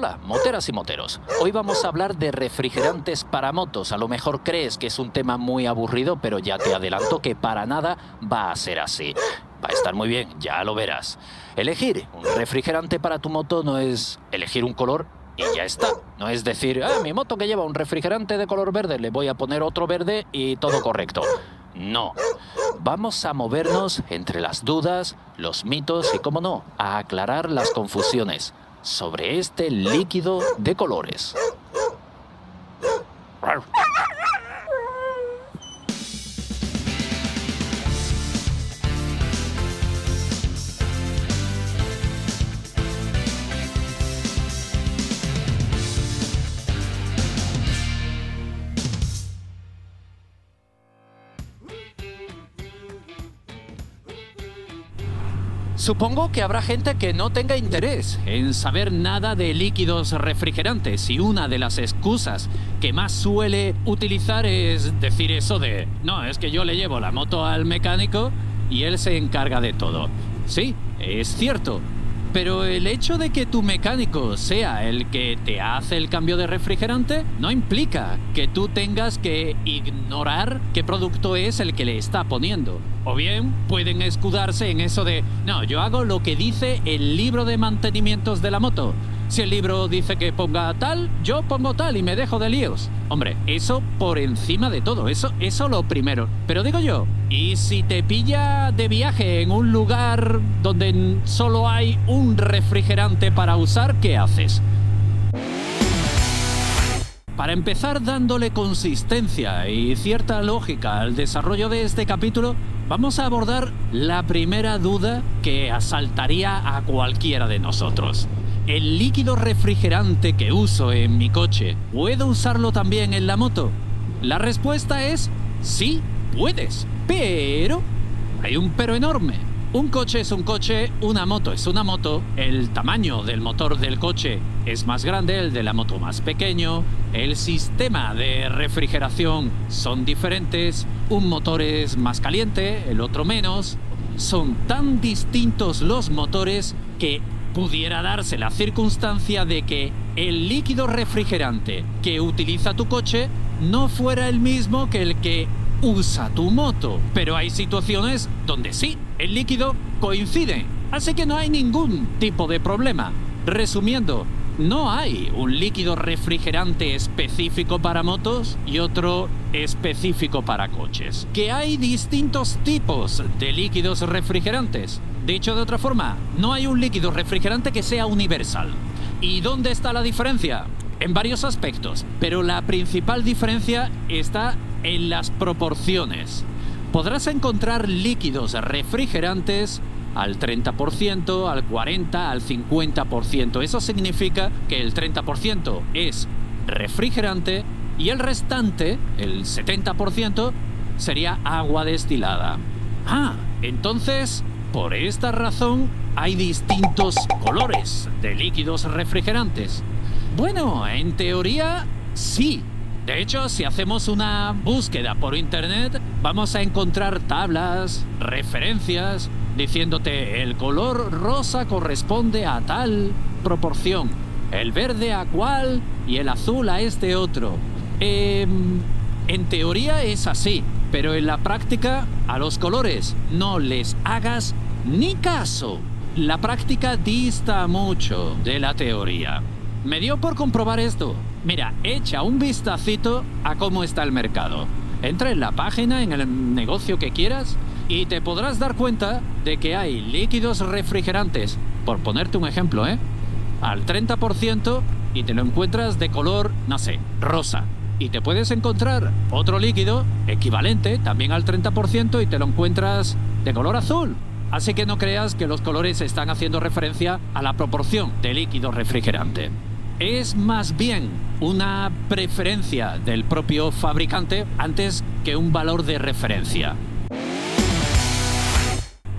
Hola, moteras y moteros. Hoy vamos a hablar de refrigerantes para motos. A lo mejor crees que es un tema muy aburrido, pero ya te adelanto que para nada va a ser así. Va a estar muy bien, ya lo verás. Elegir un refrigerante para tu moto no es elegir un color y ya está. No es decir, mi moto que lleva un refrigerante de color verde, le voy a poner otro verde y todo correcto. No. Vamos a movernos entre las dudas, los mitos y, cómo no, a aclarar las confusiones sobre este líquido de colores. Supongo que habrá gente que no tenga interés en saber nada de líquidos refrigerantes y una de las excusas que más suele utilizar es decir eso de no, es que yo le llevo la moto al mecánico y él se encarga de todo. Sí, es cierto, pero el hecho de que tu mecánico sea el que te hace el cambio de refrigerante no implica que tú tengas que ignorar qué producto es el que le está poniendo. O bien pueden escudarse en eso de no, yo hago lo que dice el libro de mantenimientos de la moto. Si el libro dice que ponga tal, yo pongo tal y me dejo de líos. Hombre, eso por encima de todo, eso lo primero. Pero digo yo, ¿y si te pilla de viaje en un lugar donde solo hay un refrigerante para usar, qué haces? Para empezar dándole consistencia y cierta lógica al desarrollo de este capítulo, vamos a abordar la primera duda que asaltaría a cualquiera de nosotros. ¿El líquido refrigerante que uso en mi coche, puedo usarlo también en la moto? La respuesta es sí, puedes, pero hay un pero enorme. Un coche es un coche, una moto es una moto, el tamaño del motor del coche es más grande, el de la moto más pequeño, el sistema de refrigeración son diferentes, un motor es más caliente, el otro menos. Son tan distintos los motores que pudiera darse la circunstancia de que el líquido refrigerante que utiliza tu coche no fuera el mismo que el que usa tu moto. Pero hay situaciones donde sí, el líquido coincide, así que no hay ningún tipo de problema. Resumiendo, no hay un líquido refrigerante específico para motos y otro específico para coches. Que hay distintos tipos de líquidos refrigerantes. Dicho de otra forma, no hay un líquido refrigerante que sea universal. ¿Y dónde está la diferencia? En varios aspectos, pero la principal diferencia está en las proporciones. Podrás encontrar líquidos refrigerantes al 30%, al 40%, al 50%. Eso significa que el 30% es refrigerante y el restante, el 70%, sería agua destilada. Entonces, por esta razón, hay distintos colores de líquidos refrigerantes. Bueno, en teoría, sí. De hecho, si hacemos una búsqueda por internet, vamos a encontrar tablas, referencias, diciéndote el color rosa corresponde a tal proporción, el verde a cual y el azul a este otro. En teoría es así, pero en la práctica a los colores no les hagas ni caso. La práctica dista mucho de la teoría. Me dio por comprobar esto. Mira, echa un vistacito a cómo está el mercado. Entra en la página, en el negocio que quieras, y te podrás dar cuenta de que hay líquidos refrigerantes, por ponerte un ejemplo, al 30% y te lo encuentras de color, no sé, rosa. Y te puedes encontrar otro líquido equivalente, también al 30%, y te lo encuentras de color azul. Así que no creas que los colores están haciendo referencia a la proporción de líquido refrigerante. Es más bien una preferencia del propio fabricante antes que un valor de referencia.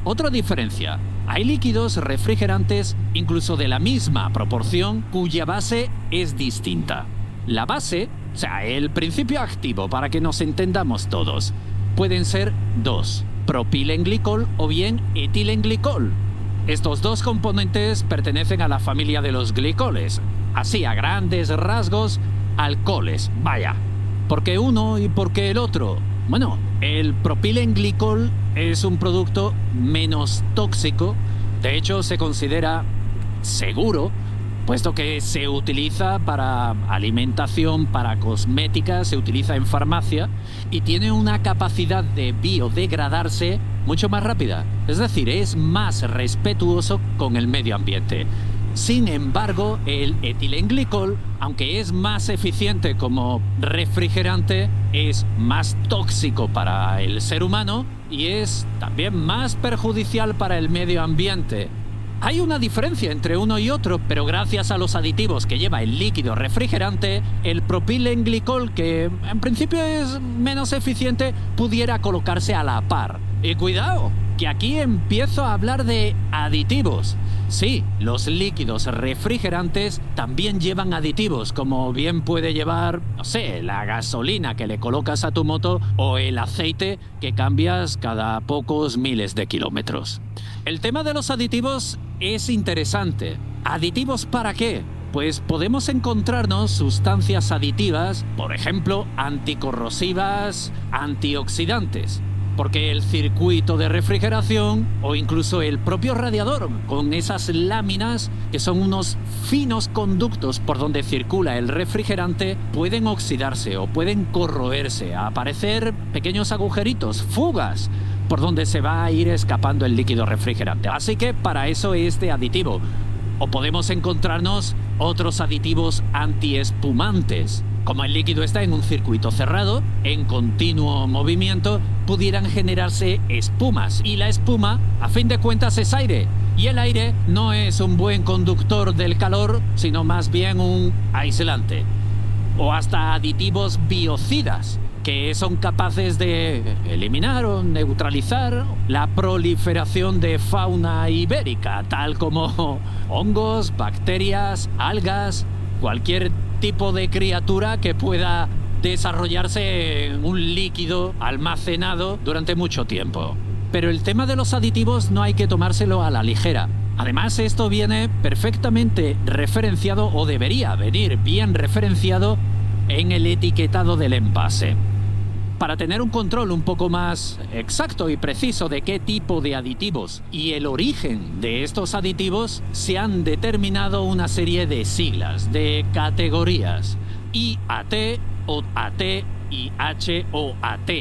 Otra diferencia, hay líquidos refrigerantes incluso de la misma proporción cuya base es distinta. La base, o sea, el principio activo para que nos entendamos todos, pueden ser dos, propilenglicol o bien etilenglicol. Estos dos componentes pertenecen a la familia de los glicoles. Así, a grandes rasgos, alcoholes. Vaya. ¿Por qué uno y por qué el otro? Bueno, el propilenglicol es un producto menos tóxico. De hecho, se considera seguro, puesto que se utiliza para alimentación, para cosmética, se utiliza en farmacia y tiene una capacidad de biodegradarse mucho más rápida. Es decir, es más respetuoso con el medio ambiente. Sin embargo, el etilenglicol, aunque es más eficiente como refrigerante, es más tóxico para el ser humano y es también más perjudicial para el medio ambiente. Hay una diferencia entre uno y otro, pero gracias a los aditivos que lleva el líquido refrigerante, el propilenglicol, que en principio es menos eficiente, pudiera colocarse a la par. Y cuidado, que aquí empiezo a hablar de aditivos. Sí, los líquidos refrigerantes también llevan aditivos, como bien puede llevar, no sé, la gasolina que le colocas a tu moto o el aceite que cambias cada pocos miles de kilómetros. El tema de los aditivos es interesante. ¿Aditivos para qué? Pues podemos encontrarnos sustancias aditivas, por ejemplo, anticorrosivas, antioxidantes. Porque el circuito de refrigeración o incluso el propio radiador con esas láminas que son unos finos conductos por donde circula el refrigerante pueden oxidarse o pueden corroerse, aparecer pequeños agujeritos, fugas por donde se va a ir escapando el líquido refrigerante. Así que para eso este aditivo. O podemos encontrarnos otros aditivos antiespumantes. Como el líquido está en un circuito cerrado, en continuo movimiento, pudieran generarse espumas. Y la espuma, a fin de cuentas, es aire. Y el aire no es un buen conductor del calor, sino más bien un aislante. O hasta aditivos biocidas, que son capaces de eliminar o neutralizar la proliferación de fauna ibérica, tal como hongos, bacterias, algas, cualquier tipo de criatura que pueda desarrollarse en un líquido almacenado durante mucho tiempo. Pero el tema de los aditivos no hay que tomárselo a la ligera. Además, esto viene perfectamente referenciado o debería venir bien referenciado en el etiquetado del envase. Para tener un control un poco más exacto y preciso de qué tipo de aditivos y el origen de estos aditivos, se han determinado una serie de siglas, de categorías: IAT, OAT y HOAT.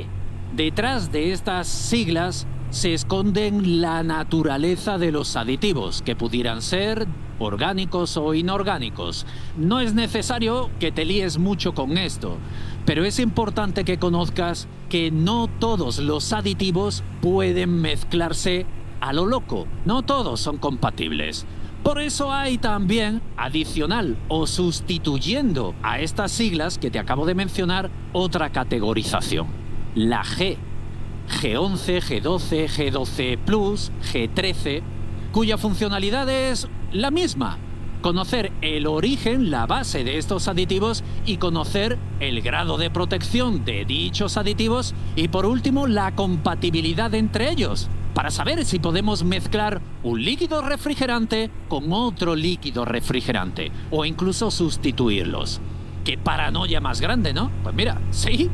Detrás de estas siglas se esconden la naturaleza de los aditivos, que pudieran ser orgánicos o inorgánicos. No es necesario que te líes mucho con esto, pero es importante que conozcas que no todos los aditivos pueden mezclarse a lo loco. No todos son compatibles. Por eso hay también, adicional o sustituyendo a estas siglas que te acabo de mencionar, otra categorización. La G11, G12, G12+, G13, cuya funcionalidad es la misma: conocer el origen, la base de estos aditivos y conocer el grado de protección de dichos aditivos y, por último, la compatibilidad entre ellos, para saber si podemos mezclar un líquido refrigerante con otro líquido refrigerante o incluso sustituirlos. ¡Qué paranoia más grande!, ¿no? Pues mira, sí,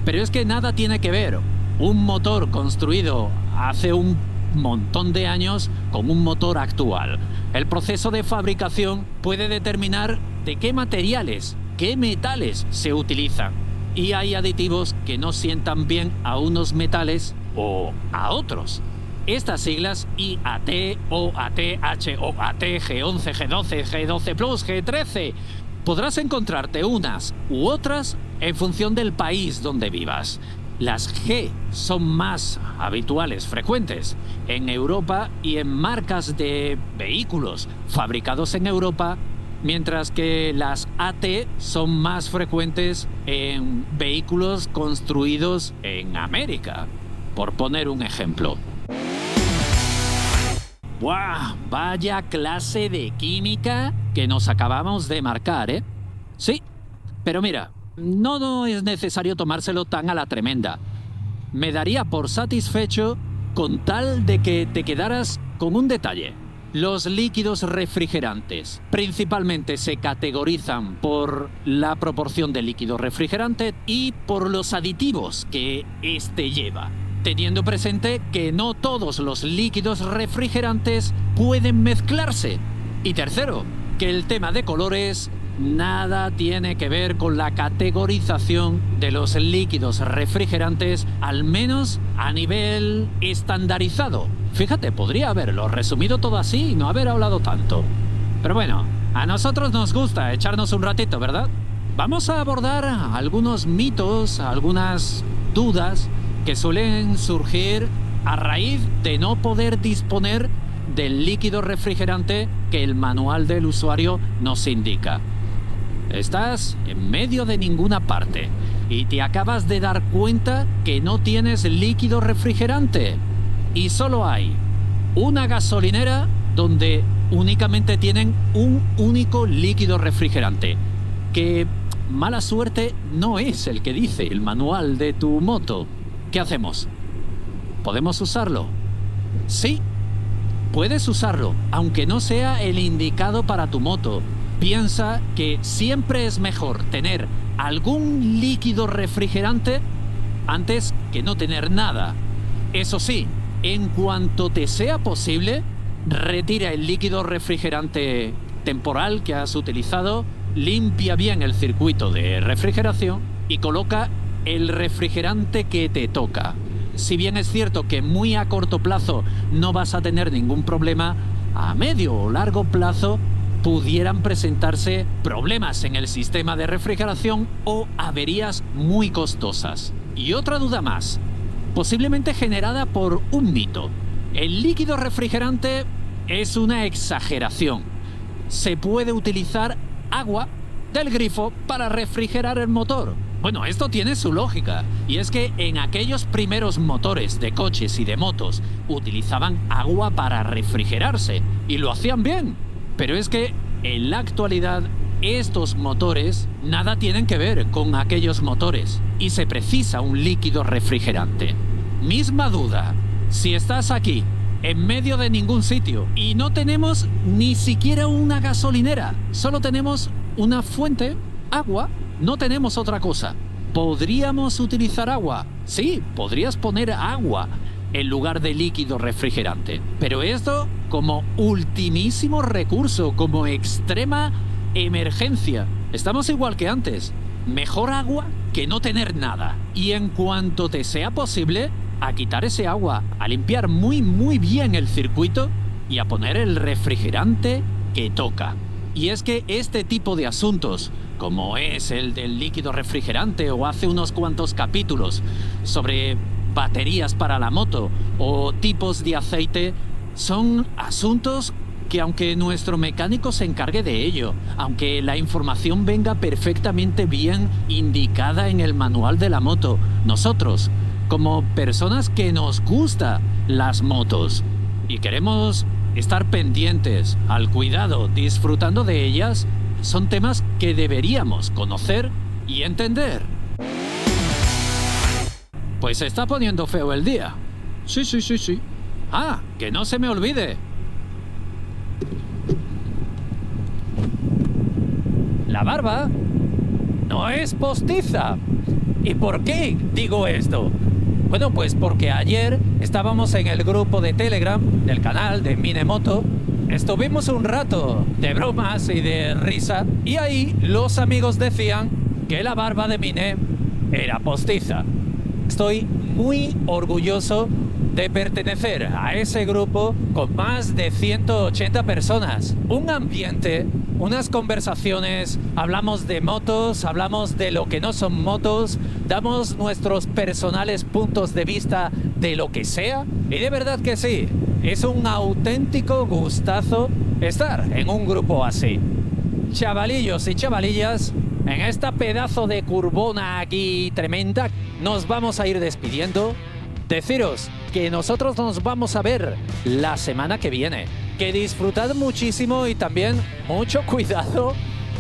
pero es que nada tiene que ver un motor construido hace un montón de años con un motor actual. El proceso de fabricación puede determinar de qué materiales, qué metales se utilizan. Y hay aditivos que no sientan bien a unos metales o a otros. Estas siglas IAT, OAT, HOAT, G11, G12, G12+, G13, podrás encontrarte unas u otras en función del país donde vivas. Las G son más habituales, frecuentes, en Europa y en marcas de vehículos fabricados en Europa, mientras que las AT son más frecuentes en vehículos construidos en América, por poner un ejemplo. ¡Buah! Vaya clase de química que nos acabamos de marcar, ¿eh? Sí, pero mira, no es necesario tomárselo tan a la tremenda. Me daría por satisfecho con tal de que te quedaras con un detalle. Los líquidos refrigerantes principalmente se categorizan por la proporción de líquido refrigerante y por los aditivos que éste lleva, teniendo presente que no todos los líquidos refrigerantes pueden mezclarse. Y tercero, que el tema de colores nada tiene que ver con la categorización de los líquidos refrigerantes, al menos a nivel estandarizado. Fíjate, podría haberlo resumido todo así y no haber hablado tanto. Pero bueno, a nosotros nos gusta echarnos un ratito, ¿verdad? Vamos a abordar algunos mitos, algunas dudas que suelen surgir a raíz de no poder disponer del líquido refrigerante que el manual del usuario nos indica. Estás en medio de ninguna parte y te acabas de dar cuenta que no tienes líquido refrigerante. Y solo hay una gasolinera donde únicamente tienen un único líquido refrigerante, que mala suerte no es el que dice el manual de tu moto. ¿Qué hacemos? ¿Podemos usarlo? Sí, puedes usarlo, aunque no sea el indicado para tu moto. Piensa que siempre es mejor tener algún líquido refrigerante antes que no tener nada. Eso sí, en cuanto te sea posible, retira el líquido refrigerante temporal que has utilizado, limpia bien el circuito de refrigeración y coloca el refrigerante que te toca. Si bien es cierto que muy a corto plazo no vas a tener ningún problema, a medio o largo plazo pudieran presentarse problemas en el sistema de refrigeración o averías muy costosas. Y otra duda más, posiblemente generada por un mito. El líquido refrigerante es una exageración. Se puede utilizar agua del grifo para refrigerar el motor. Bueno, esto tiene su lógica, y es que en aquellos primeros motores de coches y de motos utilizaban agua para refrigerarse, y lo hacían bien. Pero es que en la actualidad estos motores nada tienen que ver con aquellos motores y se precisa un líquido refrigerante. Misma duda, si estás aquí, en medio de ningún sitio y no tenemos ni siquiera una gasolinera, solo tenemos una fuente, agua, no tenemos otra cosa. ¿Podríamos utilizar agua? Sí, podrías poner agua en lugar de líquido refrigerante, pero esto como ultimísimo recurso, como extrema emergencia. Estamos igual que antes. Mejor agua que no tener nada. Y en cuanto te sea posible, a quitar ese agua, a limpiar muy bien el circuito y a poner el refrigerante que toca. Y es que este tipo de asuntos, como es el del líquido refrigerante o hace unos cuantos capítulos sobre baterías para la moto o tipos de aceite, son asuntos que aunque nuestro mecánico se encargue de ello, aunque la información venga perfectamente bien indicada en el manual de la moto, nosotros, como personas que nos gustan las motos y queremos estar pendientes, al cuidado, disfrutando de ellas, son temas que deberíamos conocer y entender. Pues se está poniendo feo el día. Sí. Ah, que no se me olvide. La barba no es postiza. ¿Y por qué digo esto? Bueno, pues porque ayer estábamos en el grupo de Telegram del canal de Minemoto. Estuvimos un rato de bromas y de risa y ahí los amigos decían que la barba de Mine era postiza. Estoy muy orgulloso de pertenecer a ese grupo con más de 180 personas. Un ambiente, unas conversaciones, hablamos de motos, hablamos de lo que no son motos, damos nuestros personales puntos de vista de lo que sea, y de verdad que sí, es un auténtico gustazo estar en un grupo así. Chavalillos y chavalillas, en esta pedazo de curvona aquí tremenda, nos vamos a ir despidiendo. Deciros que nosotros nos vamos a ver la semana que viene. Que disfrutad muchísimo y también mucho cuidado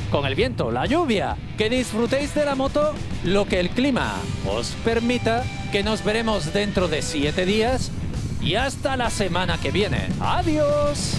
con el viento, la lluvia. Que disfrutéis de la moto lo que el clima os permita. Que nos veremos dentro de 7 días y hasta la semana que viene. ¡Adiós!